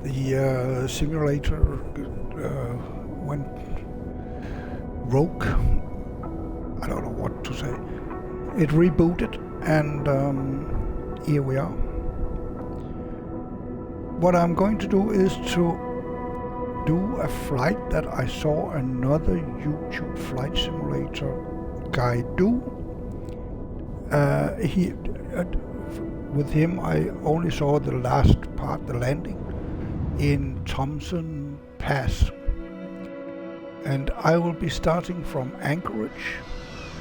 the simulator went rogue. I don't know what to say. It rebooted, and here we are. What I'm going to do is to do a flight that I saw another YouTube flight simulator guy do. With him I only saw the last part, the landing in Thomson Pass, and I will be starting from Anchorage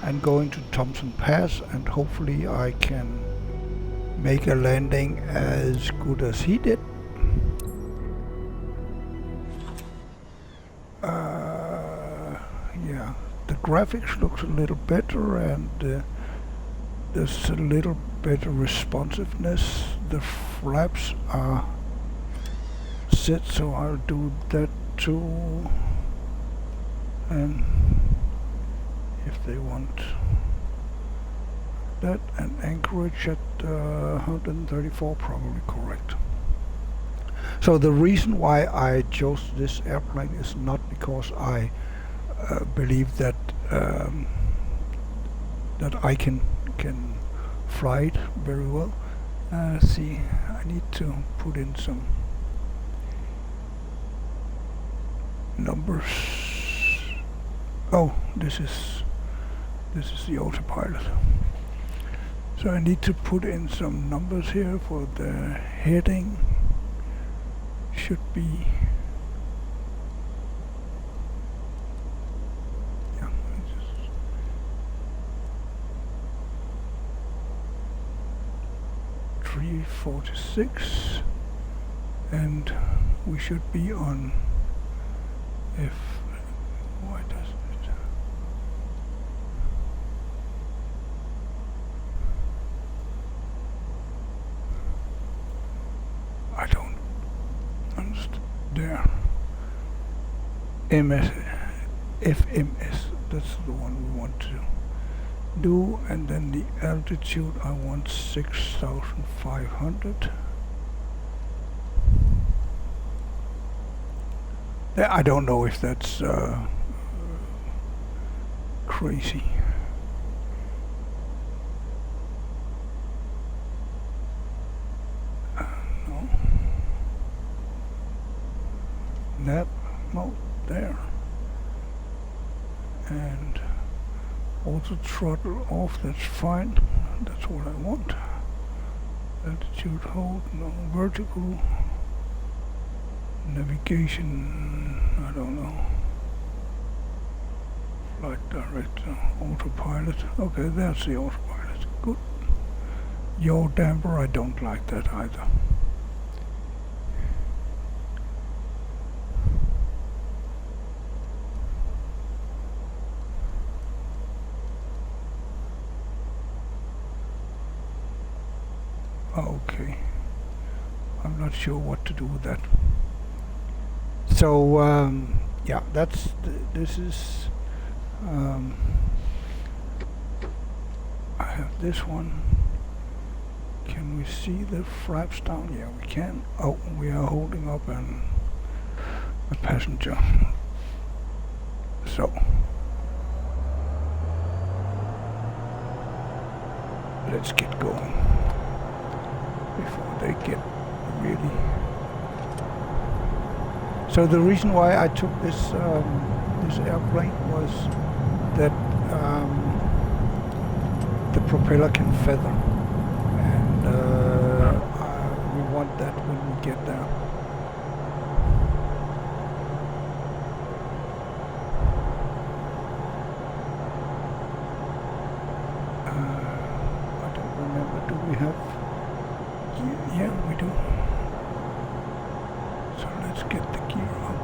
and going to Thomson Pass, and hopefully I can make a landing as good as he did. Yeah, the graphics looks a little better, and there's a little better responsiveness. The flaps are set, so I'll do that too. And if they want that, and Anchorage at 134, probably correct. So the reason why I chose this airplane is not because I believe that that I can fly it very well. See, I need to put in some numbers. Oh, this is the autopilot. So I need to put in some numbers here for the heading. Should be, yeah, 346, and we should be on F. Why does it? I don't understand. There. FMS. That's the one we want to do, and then the altitude I want 6,500. I don't know if that's crazy. No. Nav mode there. And auto throttle off, that's fine. That's what I want. Altitude hold, no vertical. Navigation, I don't know. Flight director, autopilot. Okay, that's the autopilot. Good. Yaw damper, I don't like that either. Okay. I'm not sure what to do with that. So yeah, that's this is I have this one. Can we see the flaps down? Yeah, we can. Oh, we are holding up a passenger. So let's get going before they get really. So the reason why I took this this airplane was that the propeller can feather, and we want that when we get there. I don't remember. Do we have? Yeah, we do. So let's get the gear up.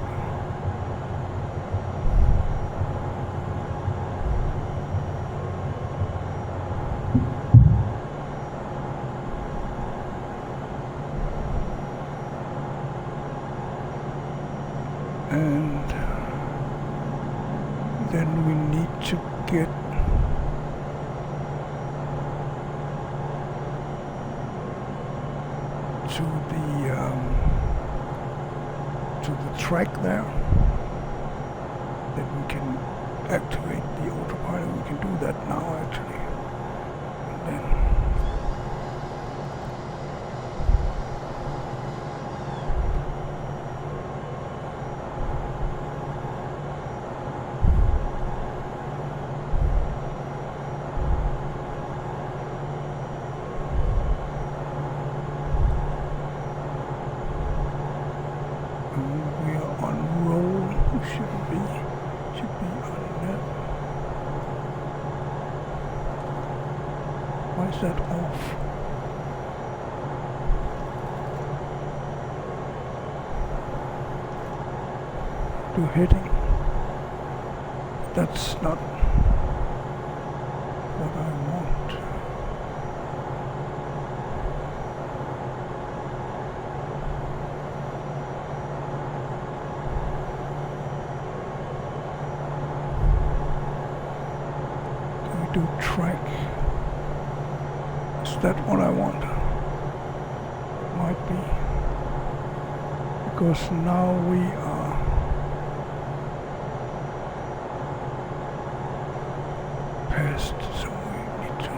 And then we need to get to the track there, then we can activate the autopilot. We can do that now actually. And then we are on roll. We should be on that. Why is that off? Do heading. That's not what I want. Do track. Is that what I want? Might be. Because now we are past, so we need to.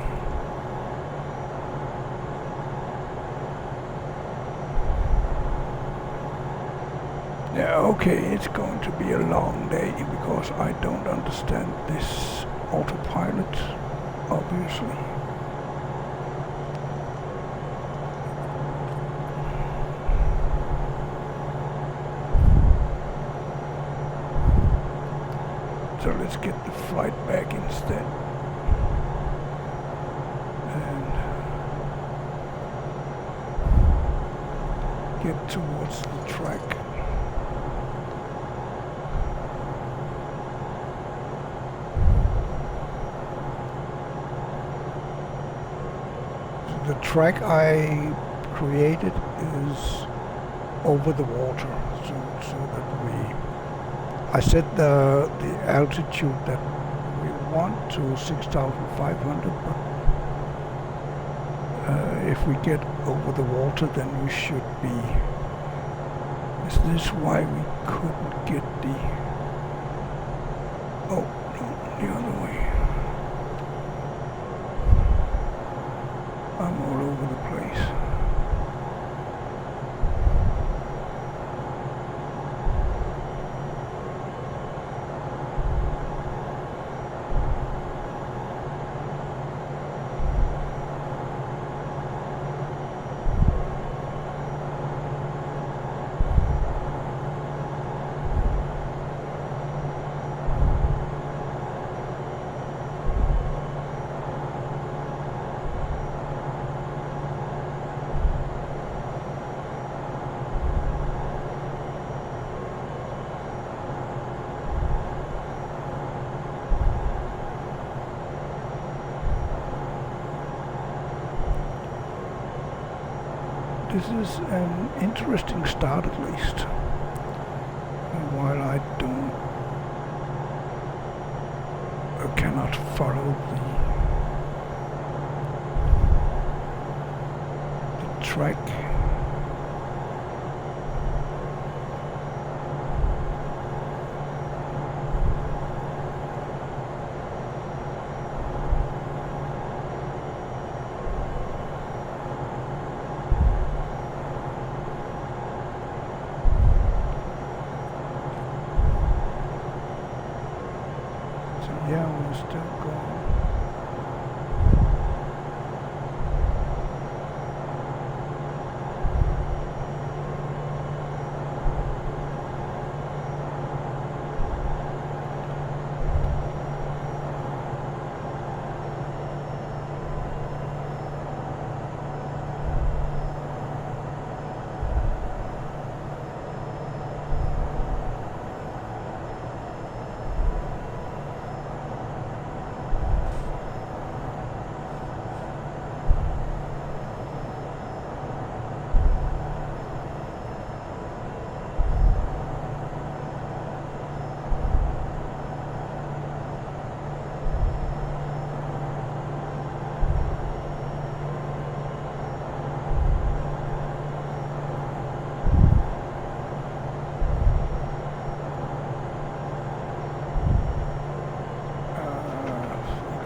Yeah, okay, it's going to be a long day because I don't understand this autopilot, obviously. So let's get the flight back instead. And get towards the track. The track I created is over the water, so that I set the altitude that we want to 6,500, but if we get over the water, then we should be. Is this why we couldn't get the? Oh no, the other way. I'm all over the place. This is an interesting start, at least. While I cannot follow the track. Yeah, we're still going.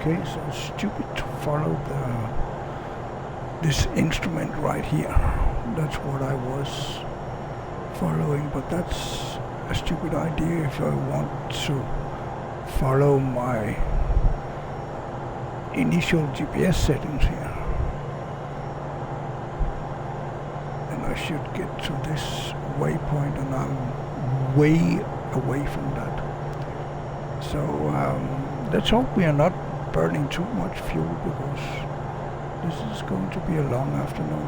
Okay, so stupid to follow this instrument right here. That's what I was following, but that's a stupid idea if I want to follow my initial GPS settings here. And I should get to this waypoint, and I'm way away from that. So let's hope we are not burning too much fuel, because this is going to be a long afternoon.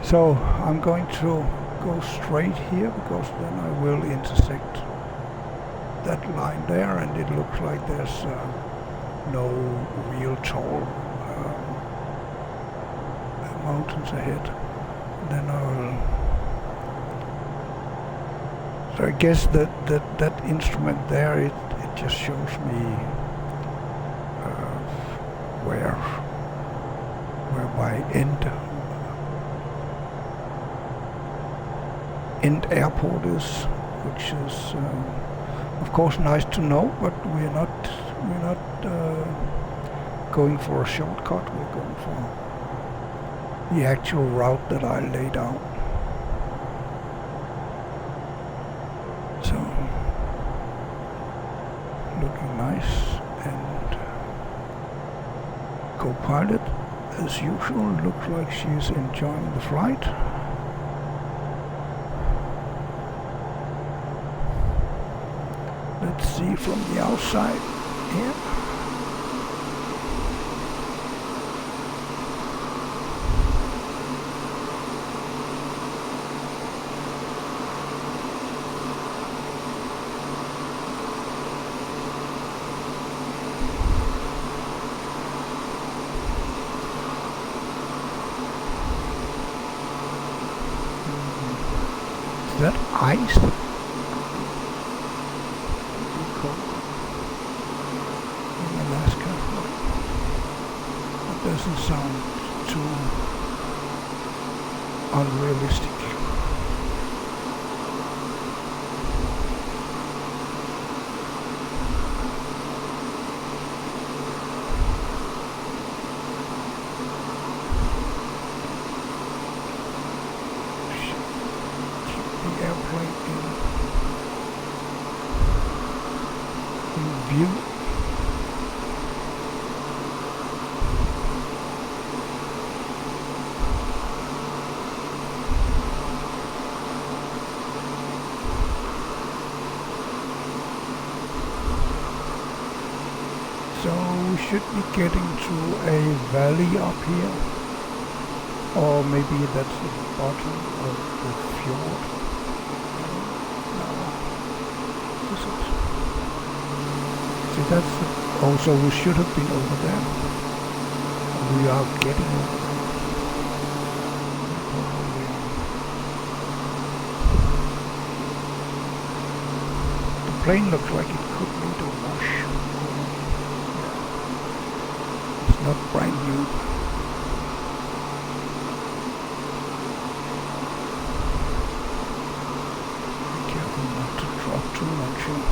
So I'm going to go straight here, because then I will intersect that line there, and it looks like there's no real tall mountains ahead. Then so I guess that instrument there, it just shows me where my end airport is, which is of course nice to know, but we're not going for a shortcut. We're going for the actual route that I laid out. So looking nice, and co-pilot as usual looks like she's enjoying the flight. Let's see from the outside here. Is that ice? Doesn't sound too unrealistic. Keep the airplane in view. So we should be getting to a valley up here, or maybe that's the bottom of the fjord. No, this is. See, that's also, we should have been over there. We are getting over there. The plane looks like it could need a wash. Not brand new. Be careful not to drop too much here.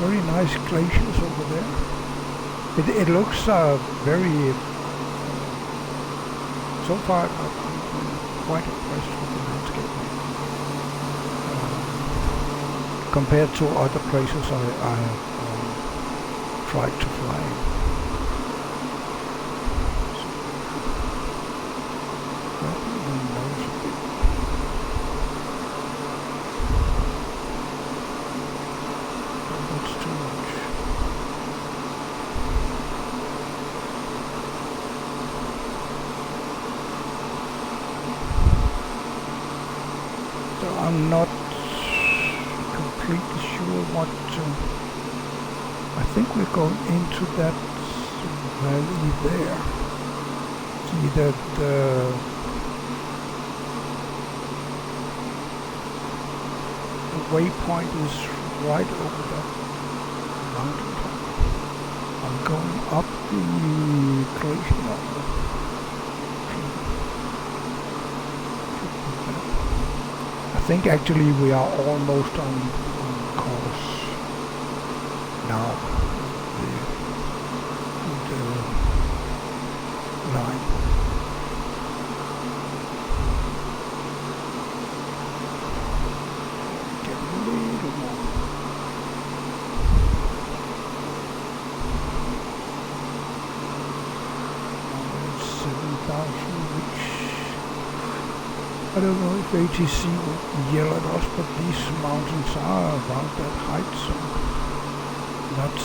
Very nice glaciers over there. It looks very. So far, I'm quite impressed with the landscape compared to other places I have tried to fly. So I'm not completely sure what to... I think we're going into that valley there. See that the waypoint is right over that mountain top. I'm going up the glacier. I think actually we are almost on course now. The line. Get a little more. 7,000, which I don't know if ATC would yell at us, but these mountains are around that height, so not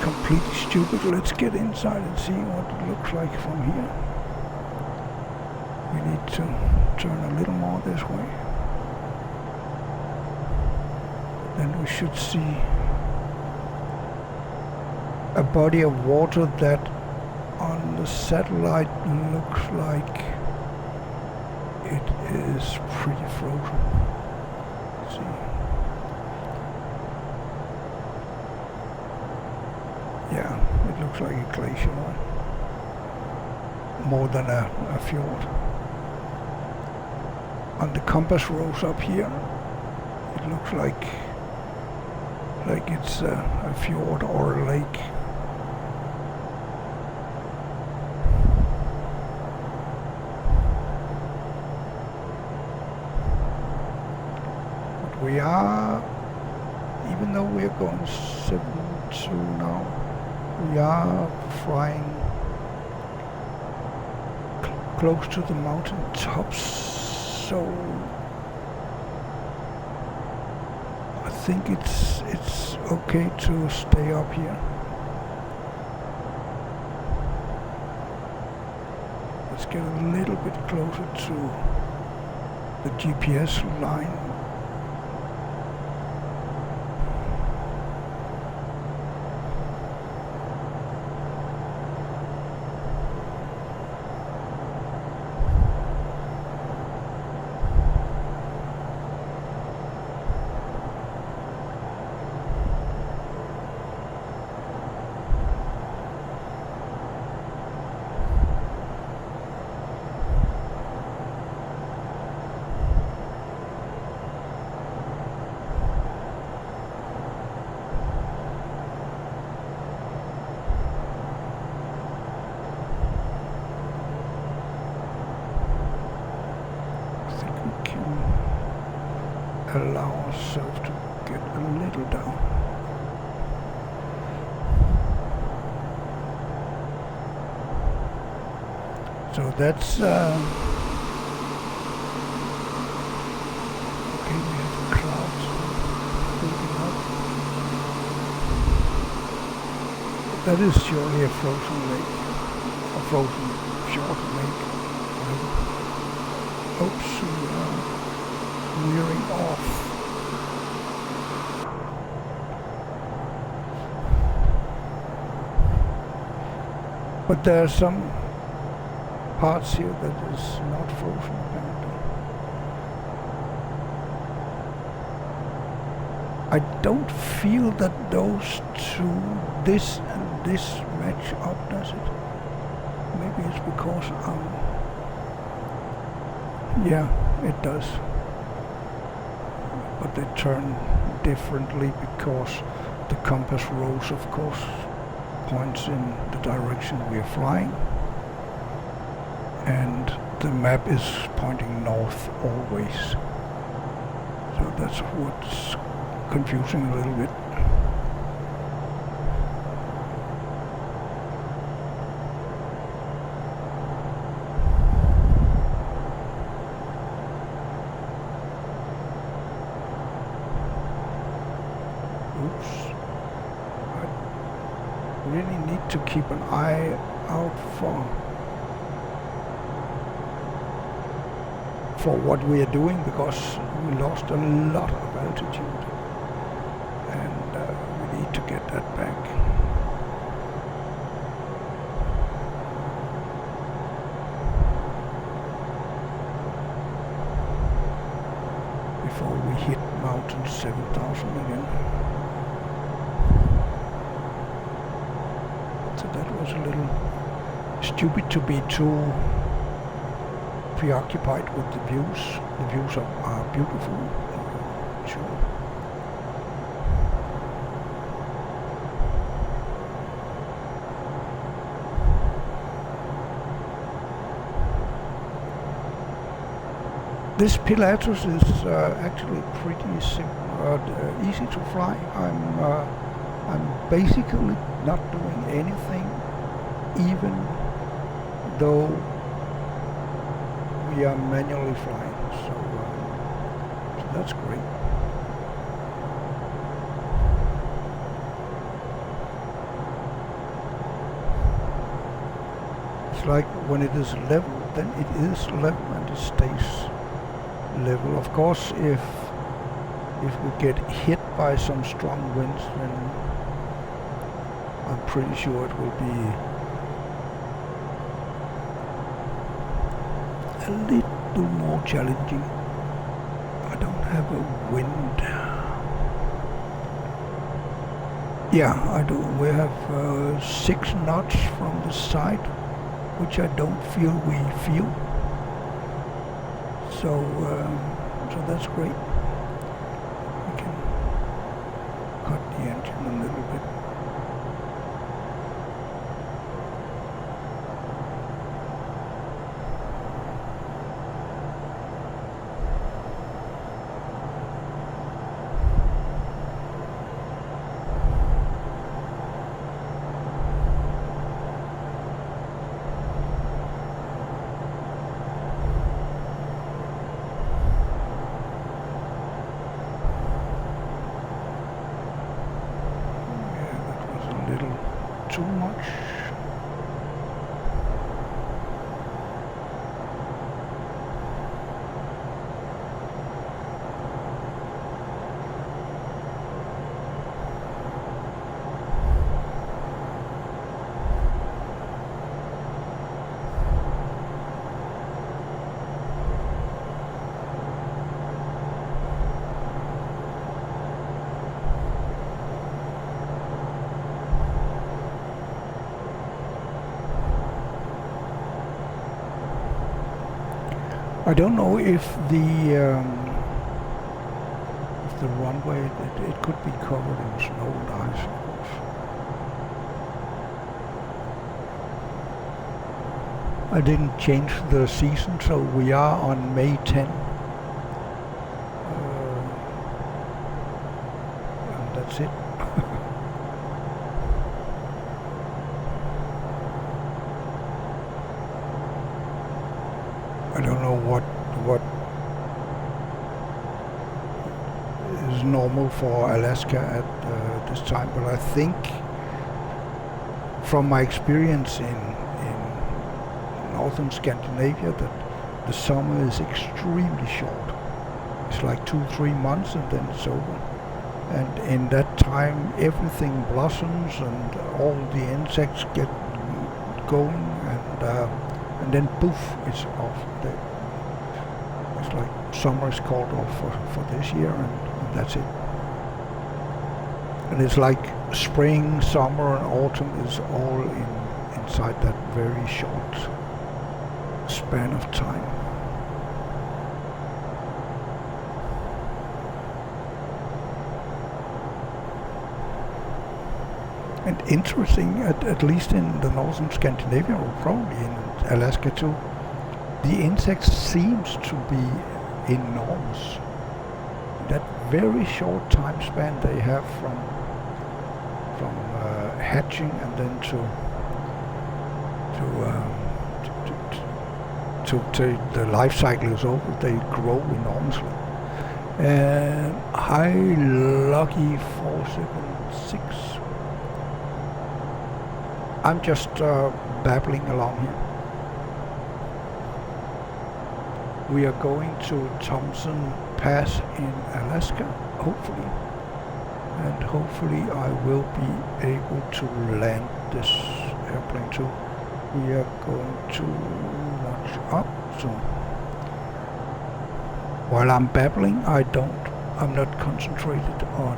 completely stupid. Let's get inside and see what it looks like from here. We need to turn a little more this way. Then we should see a body of water that on the satellite looks like it is pretty frozen. Let's see. Yeah, it looks like a glacier, more than a fjord. On the compass rose up here, it looks like it's a fjord or a lake. We are, even though we are going 7-2 now, we are flying close to the mountain tops, so I think it's okay to stay up here. Let's get a little bit closer to the GPS line. Allow ourselves to get a little down. So that's okay, we have clouds building up. That is surely a frozen lake, a frozen fjord lake. Oops, we are wearing off. But there are some parts here that is not frozen apparently. I don't feel that those two, this and this, match up, does it? Maybe it's because yeah, it does. But they turn differently because the compass rose, of course, points in the direction we are flying, and the map is pointing north always. So that's what's confusing a little bit. Really need to keep an eye out for for what we are doing, because we lost a lot of altitude, and we need to get that back. Before we hit mountain 7,000 again. So that was a little stupid to be too preoccupied with the views. The views are beautiful, sure. This Pilatus is actually pretty simple, easy to fly. I'm basically not doing anything, even though we are manually flying. So that's great. It's like when it is level, then it is level and it stays level. Of course, if we get hit by some strong winds, then I'm pretty sure it will be a little more challenging. I don't have a wind. Yeah, I do. We have 6 knots from the side, which I don't feel we feel. So that's great. We can cut the engine a little bit. Too much. I don't know if the runway, it could be covered in snow and ice, of course. I didn't change the season, so we are on May 10. And that's it. I don't know what is normal for Alaska at this time, but I think from my experience in northern Scandinavia that the summer is extremely short. It's like 2-3 months and then it's over. And in that time everything blossoms and all the insects get going, and then poof, it's off. It's like summer is called off for this year, and that's it. And it's like spring, summer and autumn is all inside that very short span of time. And interesting, at least in the northern Scandinavia, or probably in Alaska too, the insects seems to be enormous. That very short time span they have from hatching and then to the life cycle is over, they grow enormously. And high lucky 476. I'm just babbling along here. We are going to Thomson Pass in Alaska, hopefully. And hopefully I will be able to land this airplane too. We are going to launch up, so while I'm babbling, I'm not concentrated on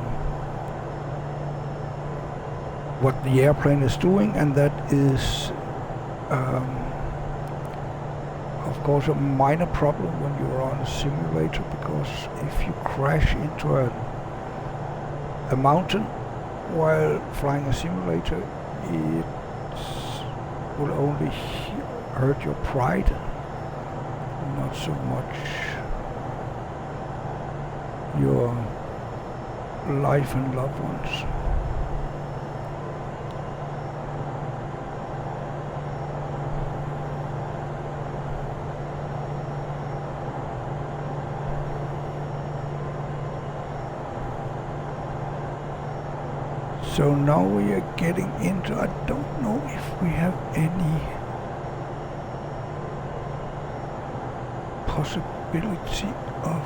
what the airplane is doing, and that is of course a minor problem when you're on a simulator, because if you crash into a mountain while flying a simulator, it will only hurt your pride, not so much your life and loved ones. So now we are getting into, I don't know if we have any possibility of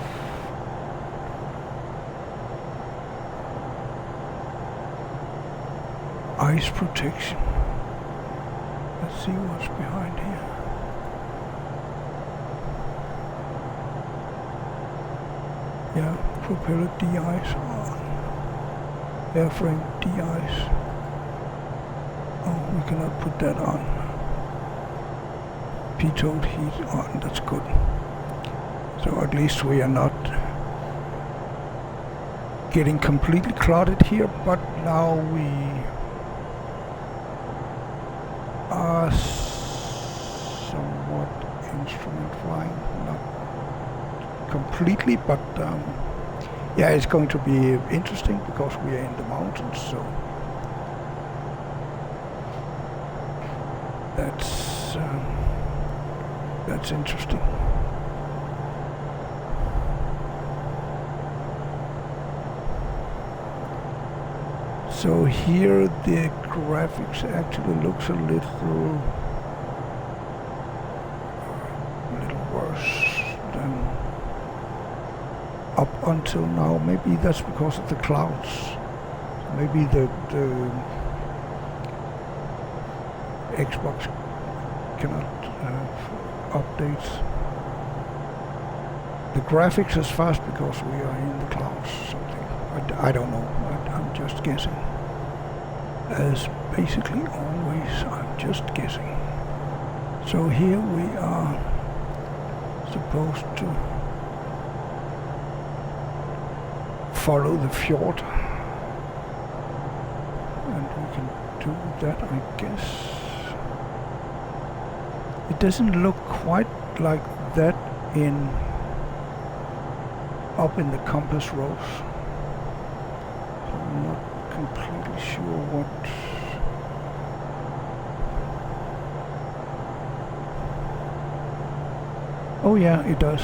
ice protection. Let's see what's behind here. Yeah, propeller de-ice on. Airframe de-ice. Oh, we cannot put that on. Pitot heat on, that's good. So at least we are not getting completely clouded here, but now we are somewhat instrument flying, not completely, but yeah, it's going to be interesting because we are in the mountains, so that's interesting. So here the graphics actually looks a little worse than up until now. Maybe that's because of the clouds. Maybe the Xbox cannot update the graphics as fast because we are in the clouds. Something I don't know. I'm just guessing. As basically always, I'm just guessing. So here we are supposed to follow the fjord, and we can do that, I guess. It doesn't look quite like that up in the compass rose. So I'm not completely sure what. Oh yeah, it does.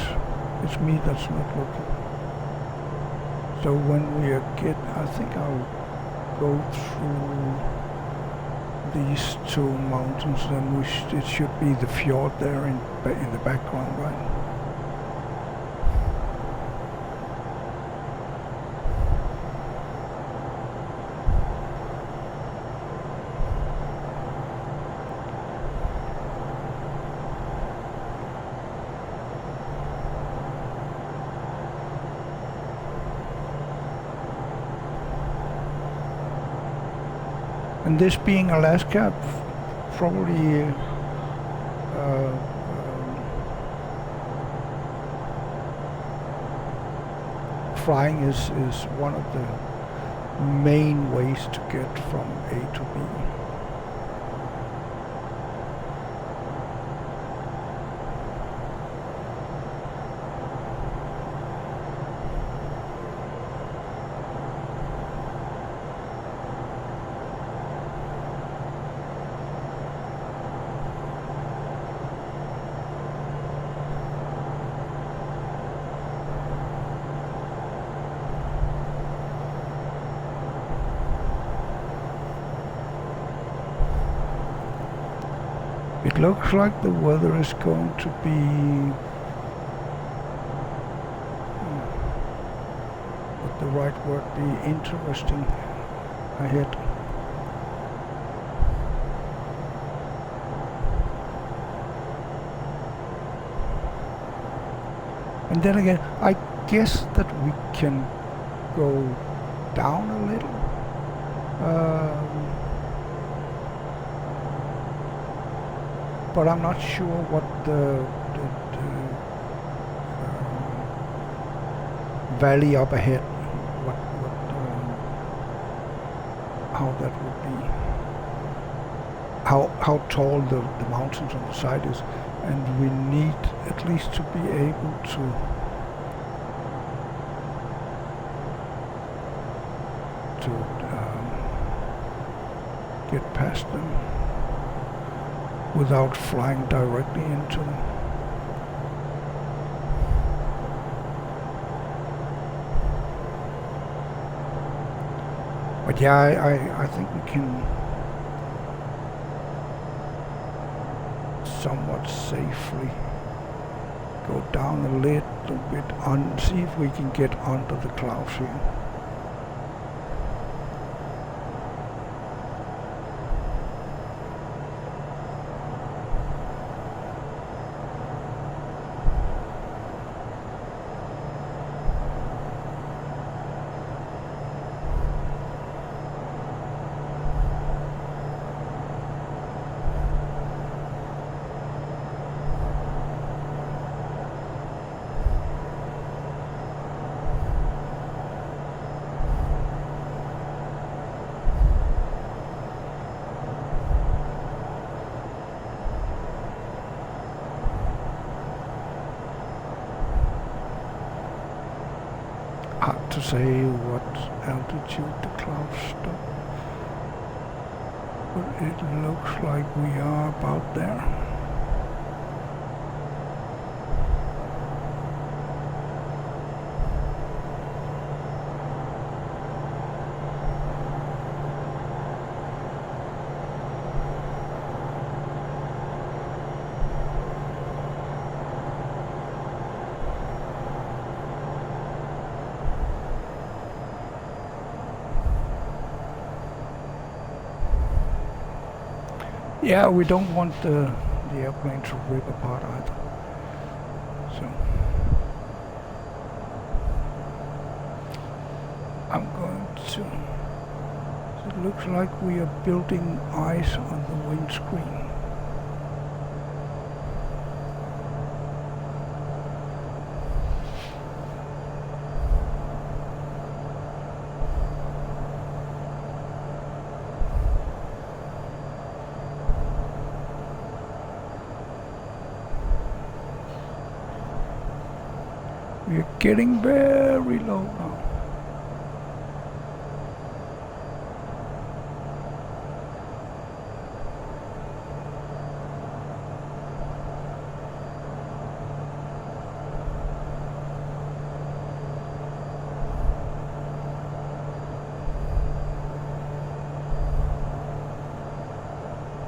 It's me that's not looking. So when we I think I'll go through these two mountains, then it should be the fjord there in the background, right? And this being Alaska, probably flying is one of the main ways to get from A to B. It looks like the weather is going to be the right word be, interesting ahead. And then again, I guess that we can go down a little. But I'm not sure what the valley up ahead, how that would be, how tall the mountains on the side is, and we need at least to be able to get past them without flying directly into them. But yeah, I think we can somewhat safely go down a little bit, see if we can get under the clouds here. Hard to say what altitude the clouds stop, but it looks like we are about there. Yeah, we don't want the airplane to rip apart either. So I'm going to. It looks like we are building ice on the windscreen. We're getting very low now.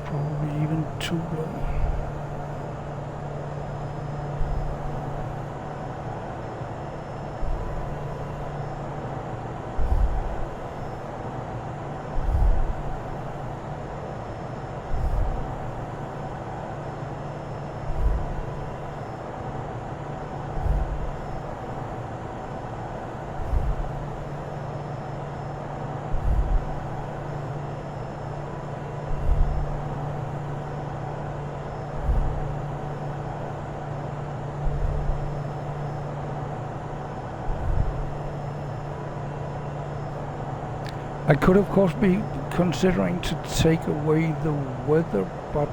Probably even too low. I could of course be considering to take away the weather, but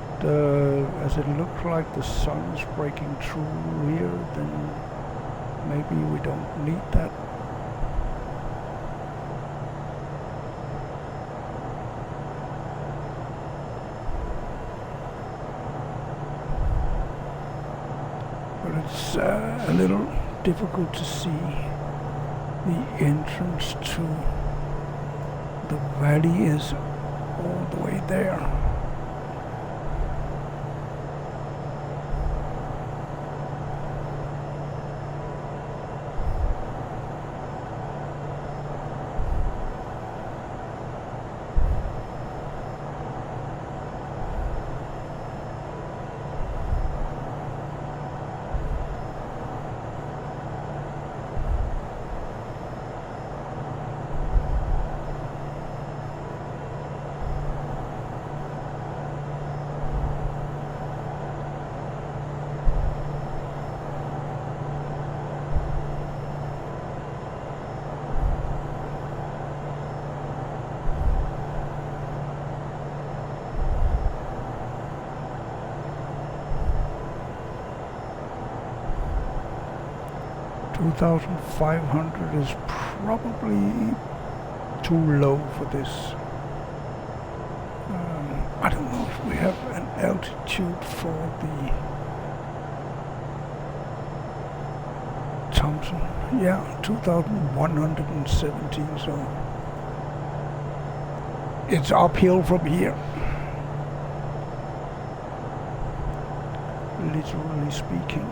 as it looks like the sun is breaking through here, then maybe we don't need that. But it's a little difficult to see the entrance to the valley is all the way there. 2,500 is probably too low for this. I don't know if we have an altitude for the Thomson. Yeah, 2,117, so it's uphill from here, literally speaking.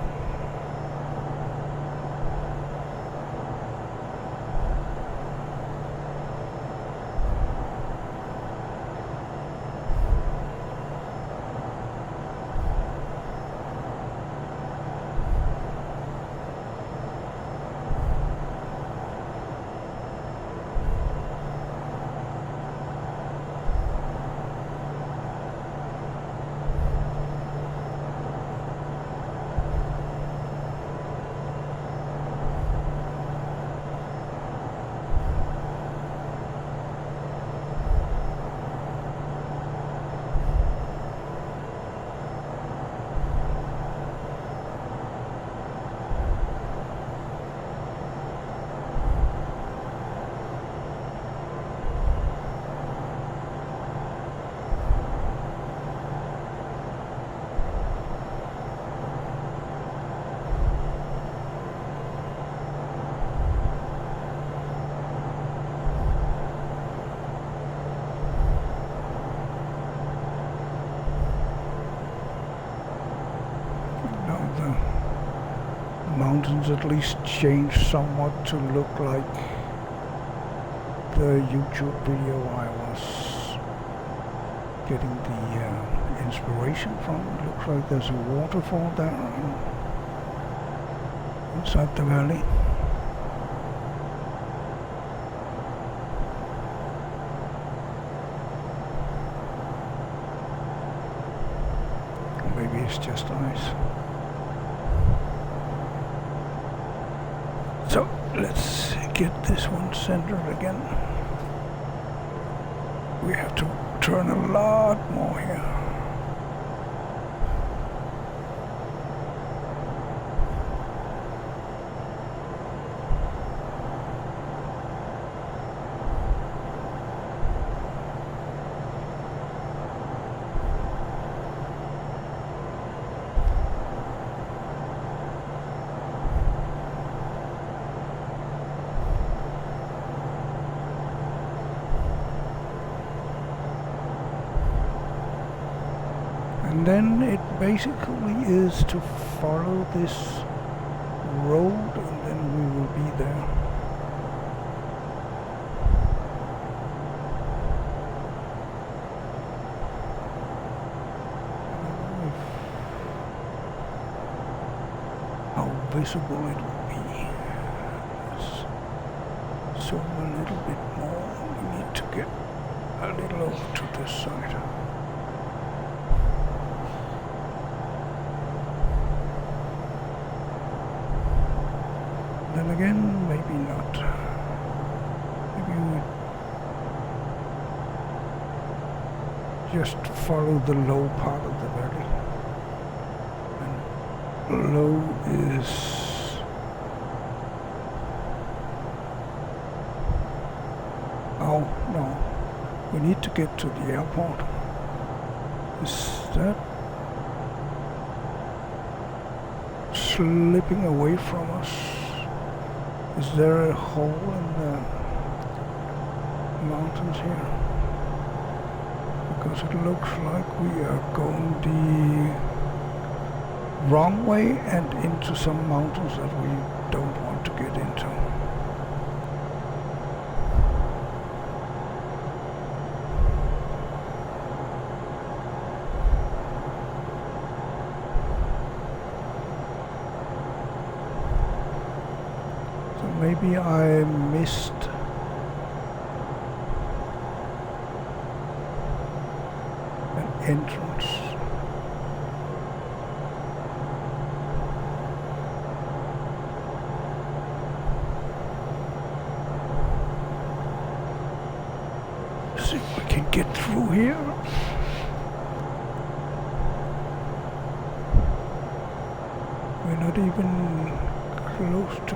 Mountains at least changed somewhat to look like the YouTube video I was getting the inspiration from. It looks like there's a waterfall there inside the valley. Or maybe it's just ice. So let's get this one centered again. We have to turn a lot more here. And then it basically is to follow this road, and then we will be there. How visible it will be. Let's zoom a little bit more. We need to get a little over to this side. Then again, maybe not. Maybe we just follow the low part of the valley. And low is oh no, we need to get to the airport. Is that slipping away from us? Is there a hole in the mountains here? Because it looks like we are going the wrong way and into some mountains that we don't want to get into. Maybe I missed an entrance. See if we can get through here. We're not even close to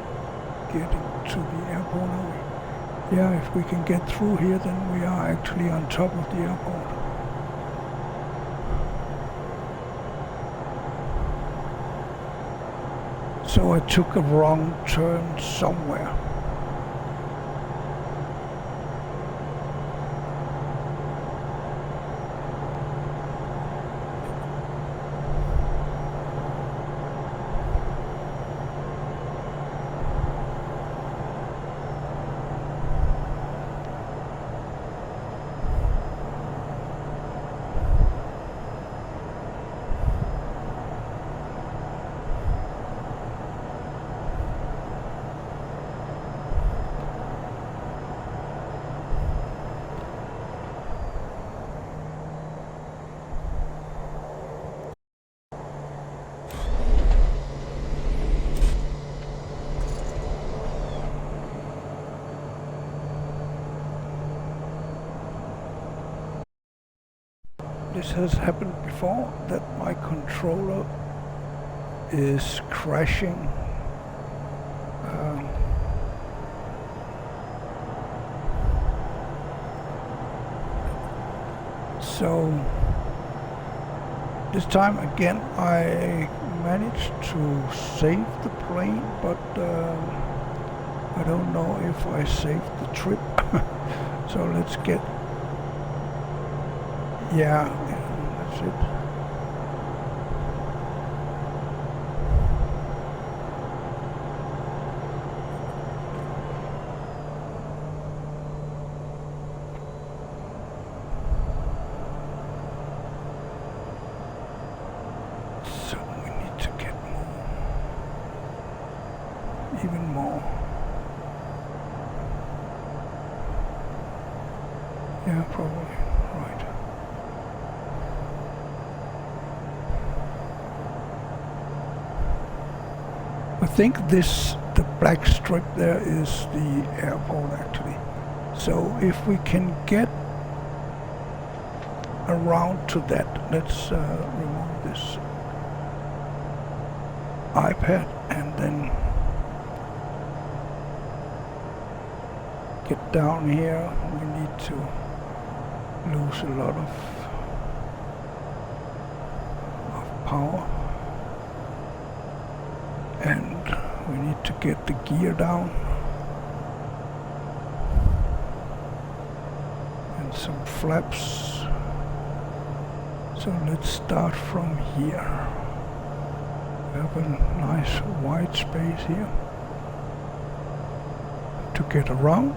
getting to the airport, are we? Yeah, if we can get through here, then we are actually on top of the airport. So I took a wrong turn somewhere. This has happened before, that my controller is crashing. So this time again I managed to save the plane, but I don't know if I saved the trip. So let's get... Yeah, that's it. So we need to get more, even more. Yeah, probably, right. I think the black strip there is the airport actually. So if we can get around to that, let's remove this iPad and then get down here. We need to lose a lot of power. And we need to get the gear down and some flaps. So let's start from here. We have a nice wide space here to get around.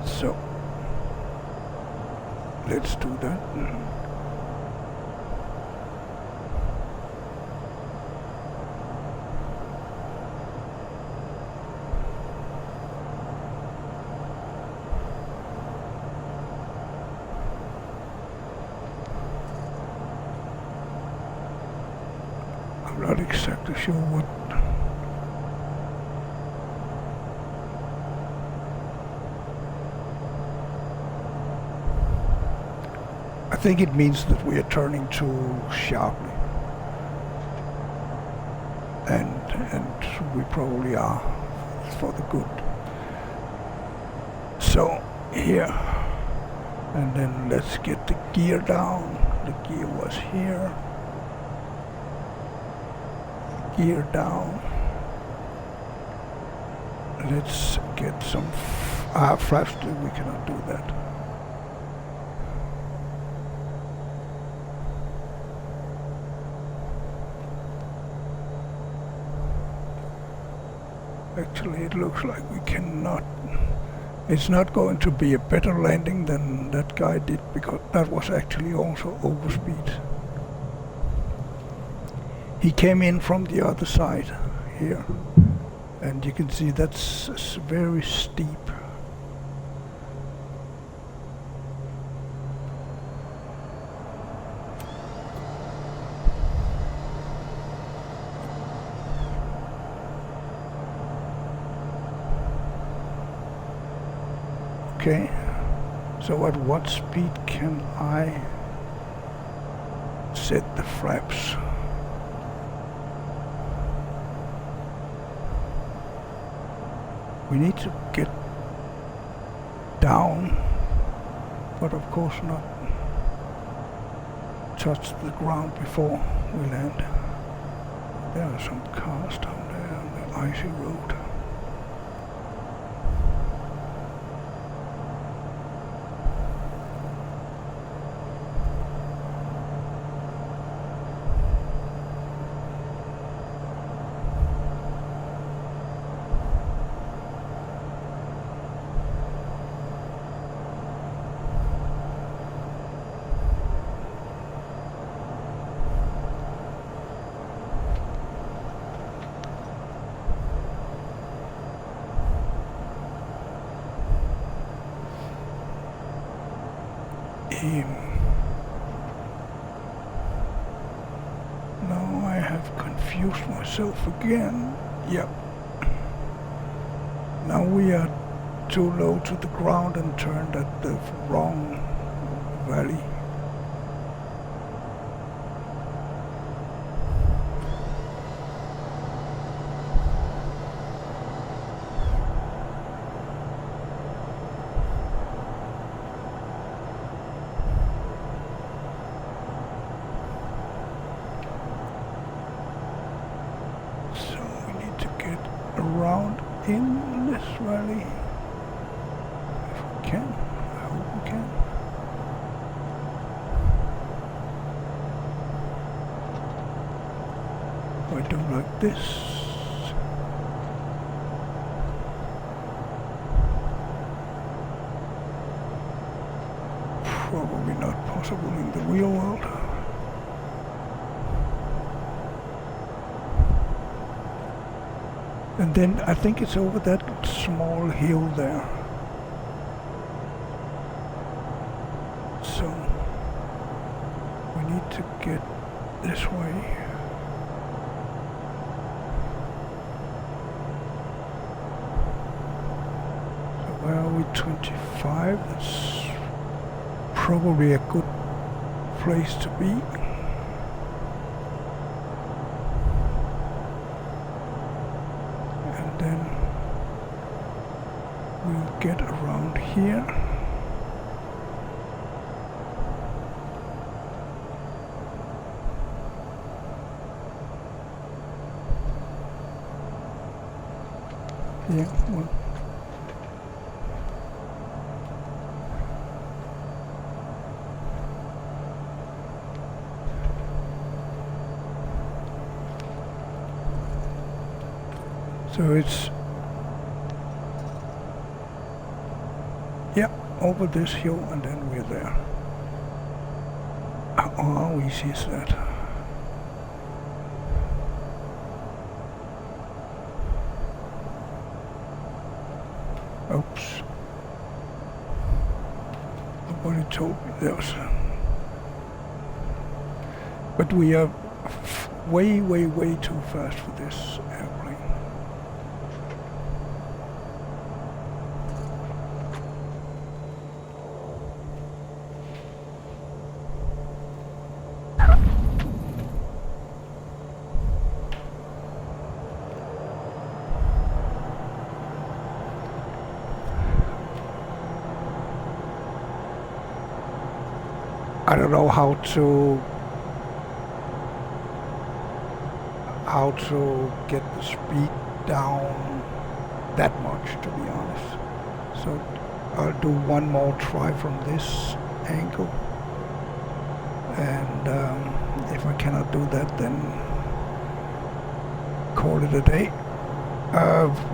So let's do that. I'm not exactly sure what. I think it means that we are turning too sharply, and we probably are for the good. So here, and then let's get the gear down. The gear was here. Gear down. Let's get some flaps. We cannot do that. Actually, it looks like we cannot. It's not going to be a better landing than that guy did, because that was actually also overspeed. He came in from the other side here, and you can see that's very steep. Okay, so at what speed can I set the flaps? We need to get down, but of course not touch the ground before we land. There are some cars down there on the icy road. Now I have confused myself again. Yep. Now we are too low to the ground and turned at the wrong valley. Around in this valley, if we can. I hope we can. I do like this. Probably not possible in the real world. And then I think it's over that small hill there. So we need to get this way. So where are we? 25? That's probably a good place to be. Then we'll get around here. Yeah, well. So it's, yeah, over this hill and then we're there. How easy is that? Oops. Nobody told me there was. But we are way, way, way too fast for this airplane. I don't know how to get the speed down that much, to be honest. So I'll do one more try from this angle, and if I cannot do that, then call it a day.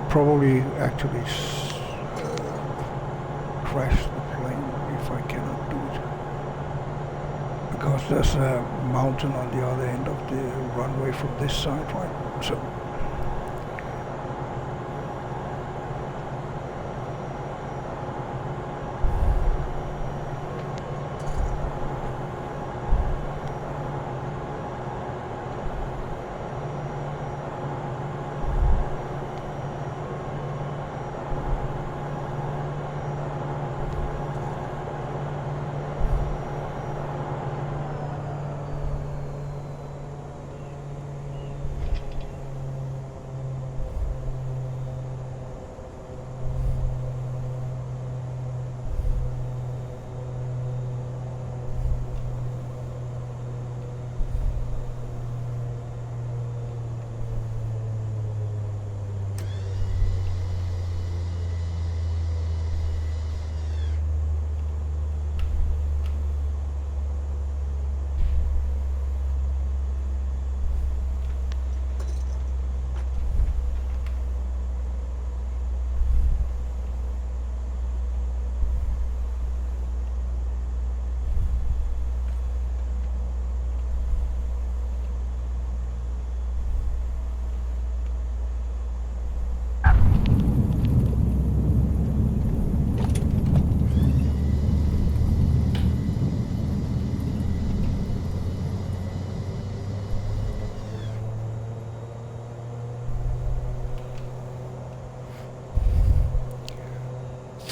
Probably actually crash the plane if I cannot do it. Because there's a mountain on the other end of the runway from this side, right? So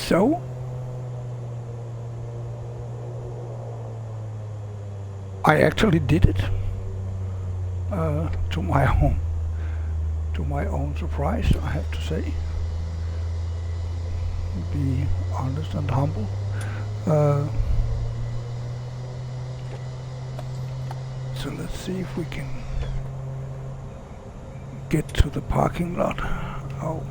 So I actually did it, to my own surprise, I have to say. Be honest and humble. So let's see if we can get to the parking lot. Oh.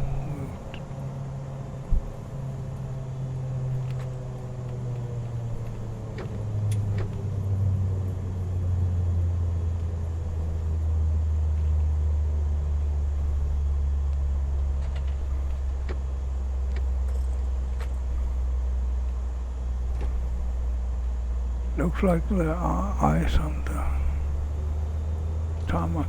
Looks like there are eyes on the tarmac.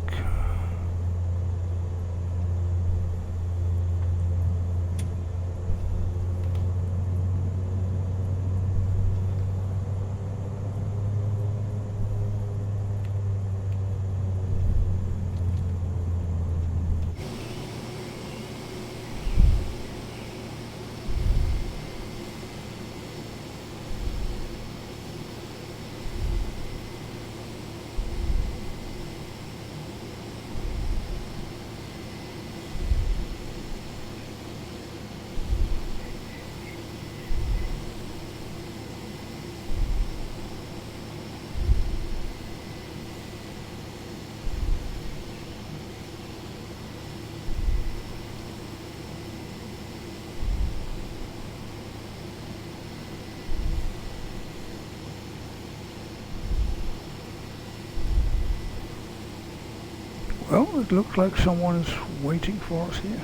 Well, it looks like someone is waiting for us here.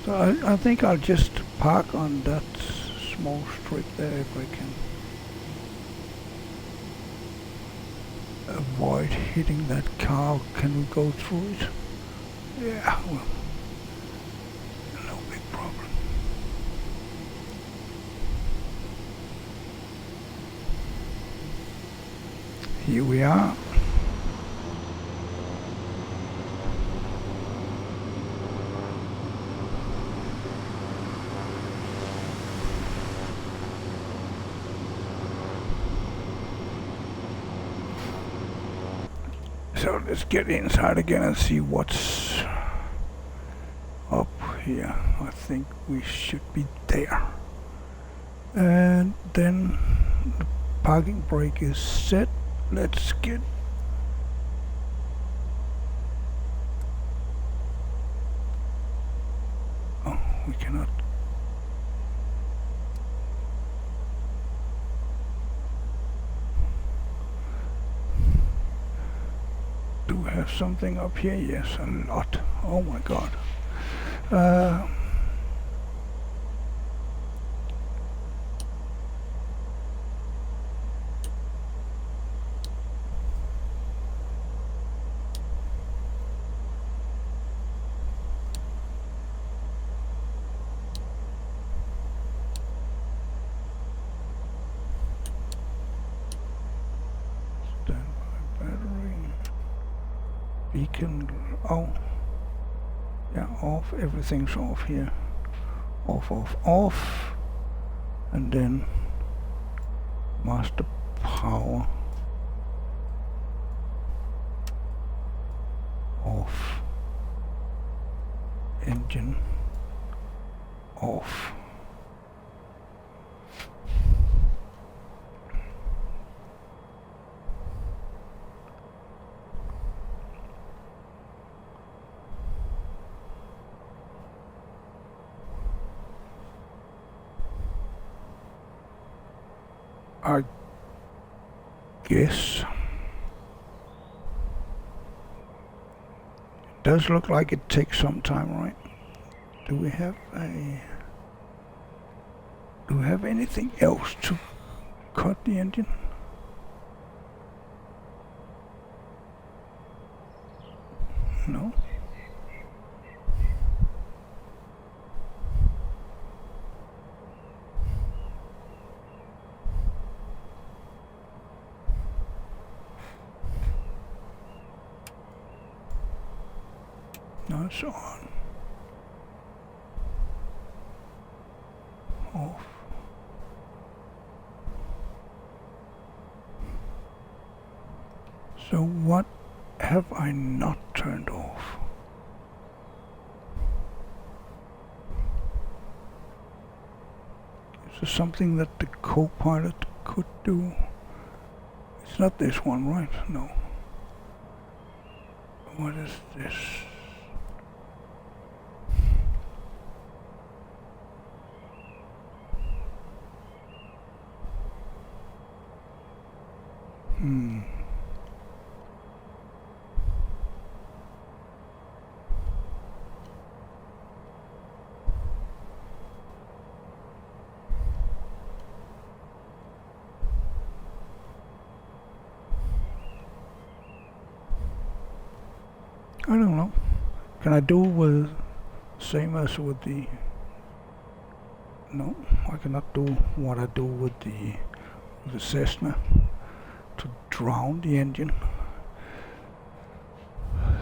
So I think I'll just park on that small strip there if I can avoid hitting that car. Can we go through it? Yeah, well, no big problem. Here we are. So let's get inside again and see what's up here. I think we should be there. And then the parking brake is set. Let's get we cannot. Do we have something up here? Yes, a lot. Oh my god. Beacon, oh, yeah, off, everything's off here. Off, off, off, and then master power off, engine off. I guess. It does look like it takes some time, right? Do we have anything else to cut the engine? No? No, it's on. off. So what have I not turned off? Is there something that the co-pilot could do? It's not this one, right? No. What is this? I don't know. Can I do with same as with the... No, I cannot do what I do with the Cessna to drown the engine.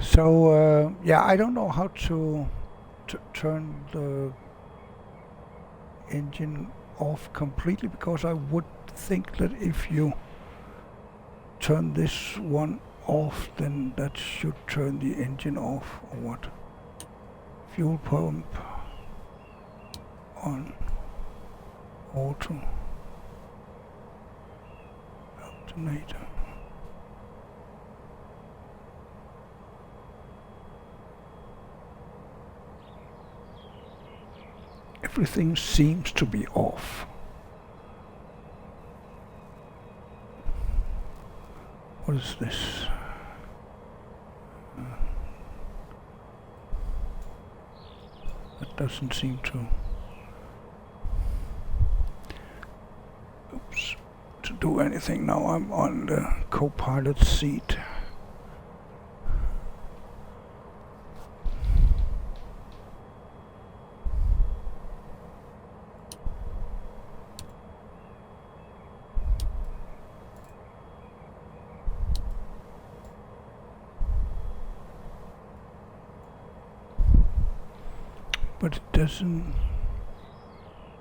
So yeah, I don't know how to turn the engine off completely, because I would think that if you turn this one off, then that should turn the engine off, or what? Fuel pump on auto, alternator. Everything seems to be off. What is this? That doesn't seem to... Oops. To do anything now. I'm on the co-pilot seat. But it doesn't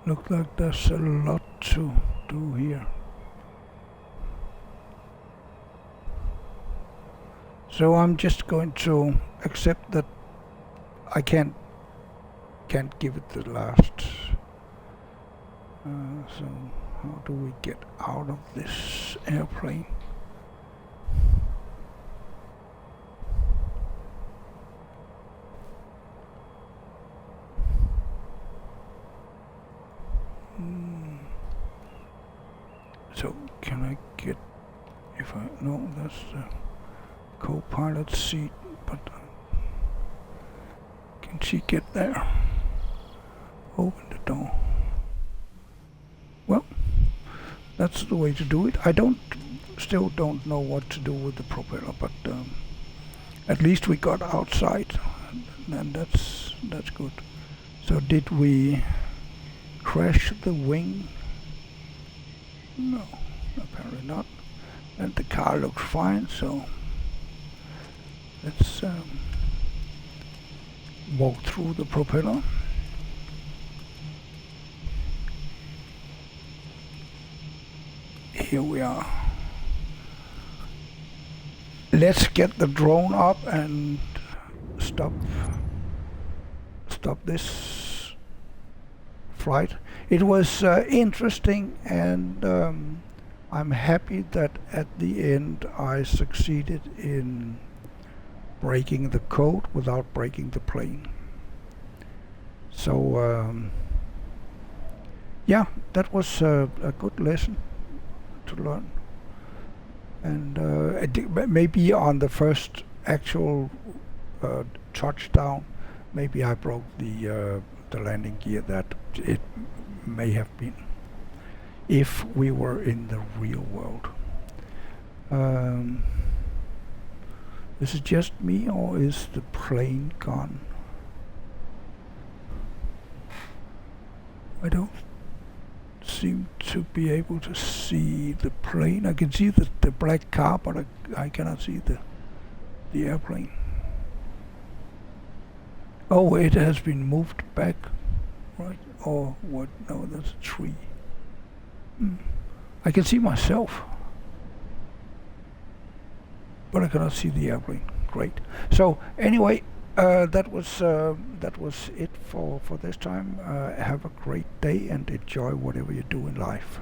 look like there's a lot to do here. So I'm just going to accept that I can't give it the last. So how do we get out of this airplane? So can I get, if I, no, that's the co-pilot seat, but can she get there? Open the door. Well, that's the way to do it. I still don't know what to do with the propeller, but at least we got outside, and that's good. So did we crash the wing? No, apparently not. And the car looks fine, so let's walk through the propeller. Here we are. Let's get the drone up and stop this flight. It was interesting, and I'm happy that at the end I succeeded in breaking the code without breaking the plane. So yeah, that was a good lesson to learn. And maybe on the first actual touchdown, maybe I broke the landing gear. That it may have been, if we were in the real world. Is it just me, or is the plane gone? I don't seem to be able to see the plane. I can see the black car, but I cannot see the airplane. Oh, it has been moved back. right? Or what? No, that's a tree. I can see myself, but I cannot see the airplane. Great. So anyway, that was it for this time. Have a great day and enjoy whatever you do in life.